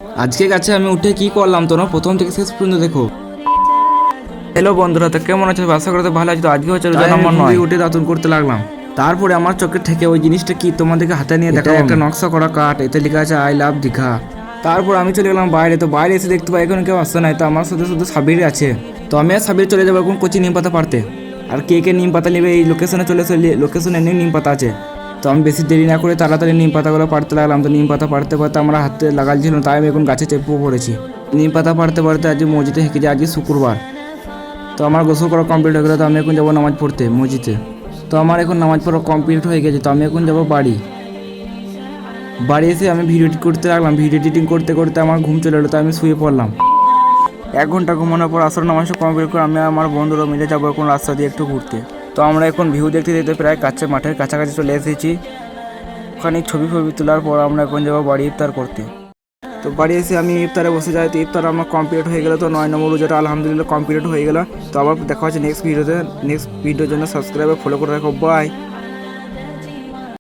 আজকে গাছে আমি উঠে কি করলাম তোমরা প্রথম থেকে শেষ পর্যন্ত দেখো। হ্যালো বন্ধুরা, তো কেমন আছো? আশা করতে ভালো আছো। তো আজকে হচ্ছে রোজা নম্বর 9, উঠে দাঁতুন করতে লাগলাম। তারপরে আমার চোখের থেকে ওই জিনিসটা কি তোমাদেরকে হাতে নিয়ে দেখা, একটা নকশা করা কাঠ, এতে লেখা আছে আই লাভ দীঘা। তারপর আমি চলে গেলাম বাইরে। তো বাইরে এসে দেখতে পাই এখন কেউ আসছে নাই। তো আমার সাথে শুধু সাবির আছে। তো আমি আর সাবির চলে যাবো এখন কচি নিম পাতা পারতে। আর কে কে নিম পাতা নেবে এই লোকেশনে চলে এসে, লোকেশনে নিম পাতা আছে। তো আমি বেশি দেরি না করে তাড়াতাড়ি নিম পাতাগুলো পাড়তে লাগলাম। তো নিম পাতা পাড়তে পারতে আমার হাতে লাগাচ্ছিল, তাই আমি এখন গাছে চেপে পড়েছি। নিম পাতা পাড়তে পারতে আজকে মসজিদে হেঁকে যায়, আজকে শুক্রবার। তো আমার গোসল করা কমপ্লিট হয়ে গেলো। তো আমি এখন যাবো নামাজ পড়তে মসজিদে। তো আমার এখন নামাজ পড়া কমপ্লিট হয়ে গেছে। তো আমি এখন যাবো বাড়ি এসে আমি ভিডিও এডিট করতে লাগলাম। ভিডিও এডিটিং করতে করতে আমার ঘুম চলে এলো। তো আমি শুয়ে পড়লাম। 1 ঘন্টা ঘুমানোর পর আসর নামাজটা কমপ্লিট করে আমি আমার বন্ধুরা মিলে যাবো এখন রাস্তা দিয়ে একটু ঘুরতে। তো আমরা এখন ভিউ দেখতে দেখতে প্রায় মাঠের কাছাকাছি চলে এসেছি। ওখানে ছবি তোলার পর আমরা এখন যাবো বাড়ি ইফতার করতে। তো বাড়ি এসে আমি ইফতারে বসে যাই। তো ইফতার আমার কমপ্লিট হয়ে গেলো। তো 9 নম্বর রোজাটা আলহামদুলিল্লাহ কমপ্লিট হয়ে গেলো। তো আবার দেখা হচ্ছে নেক্সট ভিডিওতে। নেক্সট ভিডিওর জন্য সাবস্ক্রাইব ফলো করে রাখো। বাই।